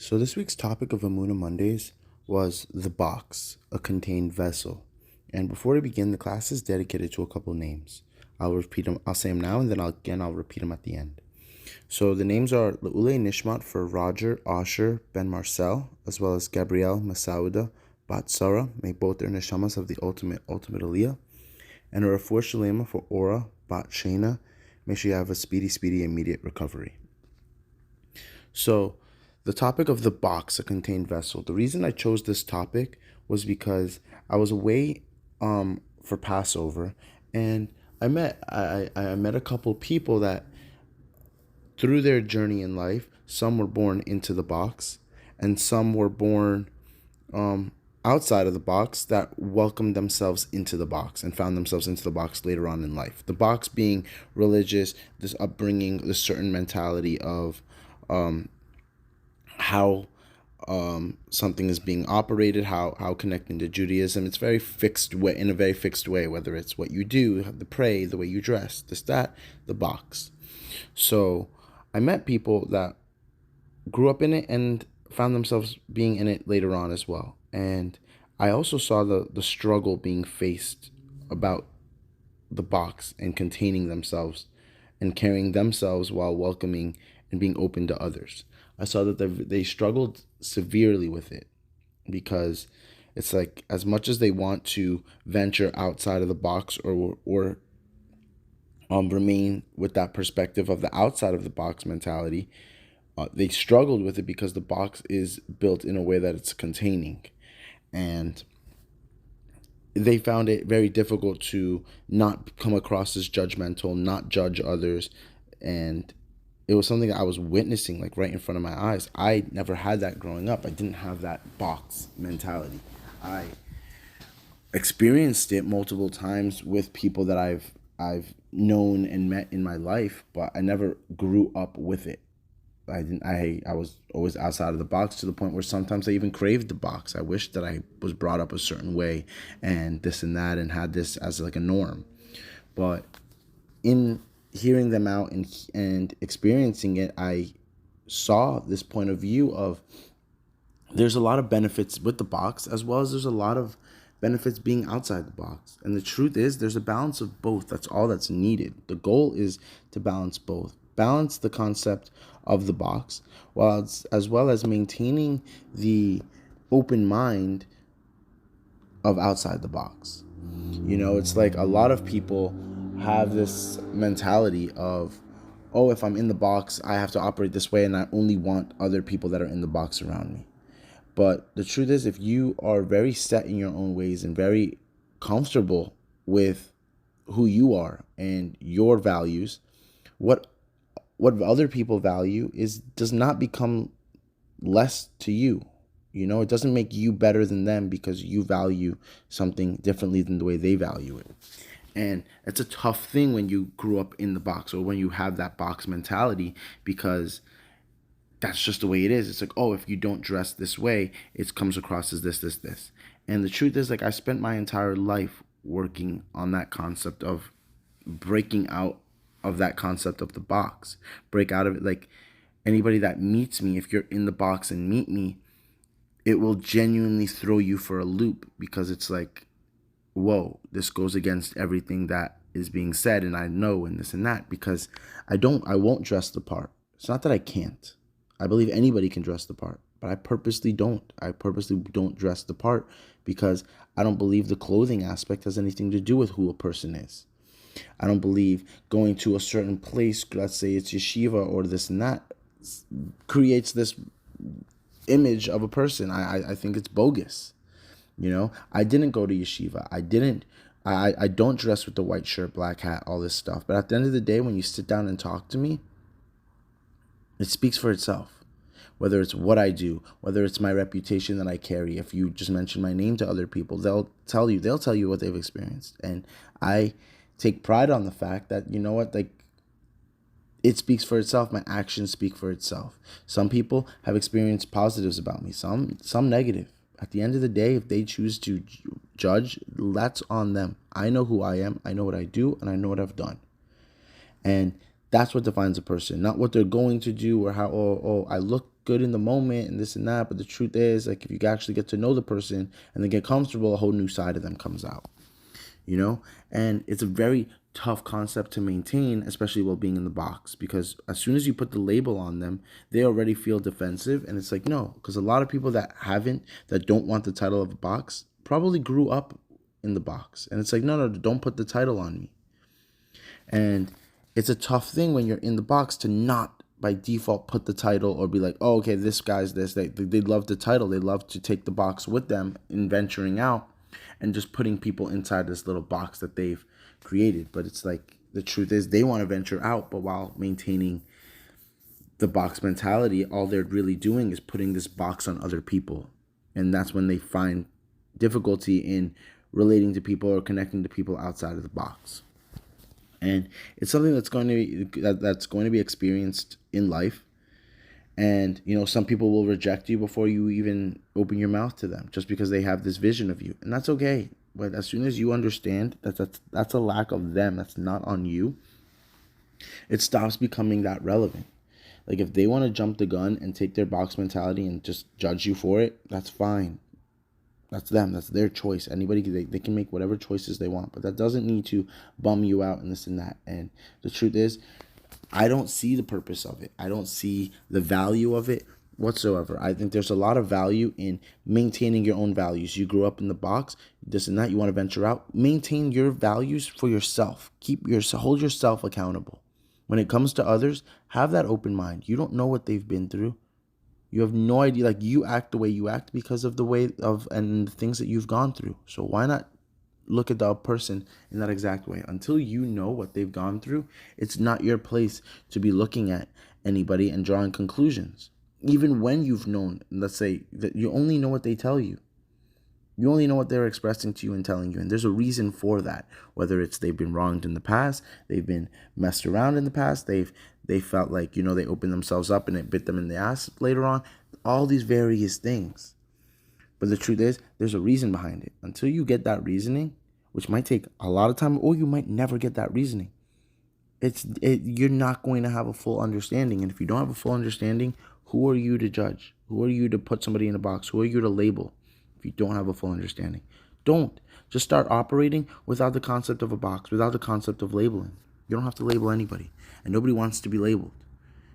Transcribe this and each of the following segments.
So this week's topic of Amuna Mondays was the box, a contained vessel. And before we begin, the class is dedicated to a couple names. I'll repeat them. I'll say them now, and then I'll repeat them at the end. So the names are Le'ule Nishmat for Roger Osher Ben Marcel, as well as Gabrielle Masauda Bat Sarah. May both their neshamas have the ultimate aliyah. And a Refuah Shalema for Ora Bat Shana. May she have a speedy, immediate recovery. So, the topic of the box, a contained vessel. The reason I chose this topic was because I was away for Passover, and I met a couple people that through their journey in life, some were born into the box, and some were born outside of the box that welcomed themselves into the box and found themselves into the box later on in life. The box being religious, this upbringing, this certain mentality of how something is being operated, how connecting to Judaism. It's very fixed way, in a very fixed way, whether it's what you do, the pray, the way you dress, this, that, the box. So I met people that grew up in it and found themselves being in it later on as well. And I also saw the struggle being faced about the box and containing themselves and carrying themselves while welcoming and being open to others. I saw that they struggled severely with it because it's like as much as they want to venture outside of the box or remain with that perspective of the outside of the box mentality, they struggled with it because the box is built in a way that it's containing, and they found it very difficult to not come across as judgmental, not judge others, and it was something that I was witnessing like right in front of my eyes. I never had that growing up. I didn't have that box mentality. I experienced it multiple times with people that I've known and met in my life, but I never grew up with it. I was always outside of the box to the point where sometimes I even craved the box. I wished that I was brought up a certain way and this and that and had this as like a norm. But in hearing them out and experiencing it, I saw this point of view of there's a lot of benefits with the box as well as there's a lot of benefits being outside the box. And the truth is there's a balance of both. That's all that's needed. The goal is to balance both. Balance the concept of the box while as well as maintaining the open mind of outside the box. It's like a lot of people have this mentality of, oh, if I'm in the box, I have to operate this way and I only want other people that are in the box around me. But the truth is, if you are very set in your own ways and very comfortable with who you are and your values, what other people value does not become less to you. It doesn't make you better than them because you value something differently than the way they value it. And it's a tough thing when you grew up in the box or when you have that box mentality, because that's just the way it is. It's like, oh, if you don't dress this way, it comes across as this. And the truth is, like, I spent my entire life working on that concept of breaking out of that concept of the box. Break out of it. Like, anybody that meets me, if you're in the box and meet me, it will genuinely throw you for a loop, because it's like, whoa, this goes against everything that is being said, and I know, and this and that, because I won't dress the part. It's not that I can't. I believe anybody can dress the part, but I purposely don't. I purposely don't dress the part because I don't believe the clothing aspect has anything to do with who a person is. I don't believe going to a certain place, let's say it's yeshiva or this and that, creates this image of a person. I think it's bogus. I didn't go to yeshiva. I don't dress with the white shirt, black hat, all this stuff. But at the end of the day, when you sit down and talk to me, it speaks for itself. Whether it's what I do, whether it's my reputation that I carry. If you just mention my name to other people, they'll tell you what they've experienced. And I take pride on the fact that, like, it speaks for itself. My actions speak for itself. Some people have experienced positives about me, some negative. At the end of the day, if they choose to judge, that's on them. I know who I am, I know what I do, and I know what I've done. And that's what defines a person, not what they're going to do or how, I look good in the moment and this and that, but the truth is, like, if you actually get to know the person and then get comfortable, a whole new side of them comes out, you know? And it's a very tough concept to maintain, especially while being in the box, because as soon as you put the label on them, they already feel defensive. And it's like, no, because a lot of people that don't want the title of a box probably grew up in the box. And it's like, no, don't put the title on me. And it's a tough thing when you're in the box to not by default put the title or be like, oh, okay, this guy's this. They love the title. They love to take the box with them in venturing out and just putting people inside this little box that they've created. But it's like, the truth is they want to venture out, but while maintaining the box mentality, all they're really doing is putting this box on other people. And that's when they find difficulty in relating to people or connecting to people outside of the box. And it's something that's going to be experienced in life. And, you know, some people will reject you before you even open your mouth to them just because they have this vision of you. And that's okay. But as soon as you understand that that's a lack of them, that's not on you, it stops becoming that relevant. Like, if they want to jump the gun and take their box mentality and just judge you for it, that's fine. That's them. That's their choice. Anybody, they can make whatever choices they want, but that doesn't need to bum you out and this and that. And the truth is, I don't see the purpose of it. I don't see the value of it whatsoever. I think there's a lot of value in maintaining your own values. You grew up in the box, this and that. You want to venture out. Maintain your values for yourself. Hold yourself accountable. When it comes to others, have that open mind. You don't know what they've been through. You have no idea. Like, you act the way you act because of the way of and the things that you've gone through. So why not look at the person in that exact way? Until you know what they've gone through, it's not your place to be looking at anybody and drawing conclusions. Even when you've known, let's say that you only know what they tell you. You only know what they're expressing to you and telling you. And there's a reason for that. Whether it's they've been wronged in the past, they've been messed around in the past, they felt like, you know, they opened themselves up and it bit them in the ass later on. All these various things. But the truth is, there's a reason behind it. Until you get that reasoning, which might take a lot of time, or you might never get that reasoning, you're not going to have a full understanding. And if you don't have a full understanding, who are you to judge? Who are you to put somebody in a box? Who are you to label if you don't have a full understanding? Don't. Just start operating without the concept of a box, without the concept of labeling. You don't have to label anybody. And nobody wants to be labeled.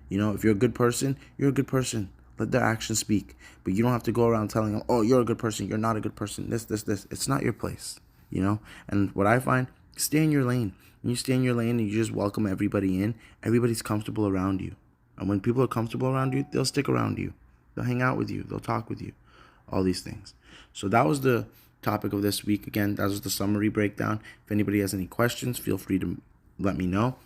You know, if you're a good person, you're a good person. Let their actions speak. But you don't have to go around telling them, oh, you're a good person, you're not a good person, this. It's not your place, you know? And what I find, stay in your lane. When you stay in your lane and you just welcome everybody in, everybody's comfortable around you. And when people are comfortable around you, they'll stick around you. They'll hang out with you. They'll talk with you. All these things. So that was the topic of this week. Again, that was the summary breakdown. If anybody has any questions, feel free to let me know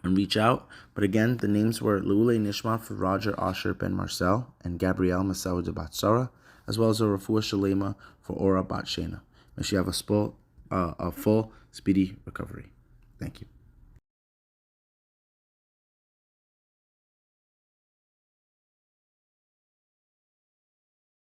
and reach out. But again, the names were Le'ulei Nishma for Roger Asher Ben Marcel and Gabrielle Masao de Batsara, as well as a Refuah Shalema for Ora Bat Shena. May she have a full, speedy recovery. Thank you.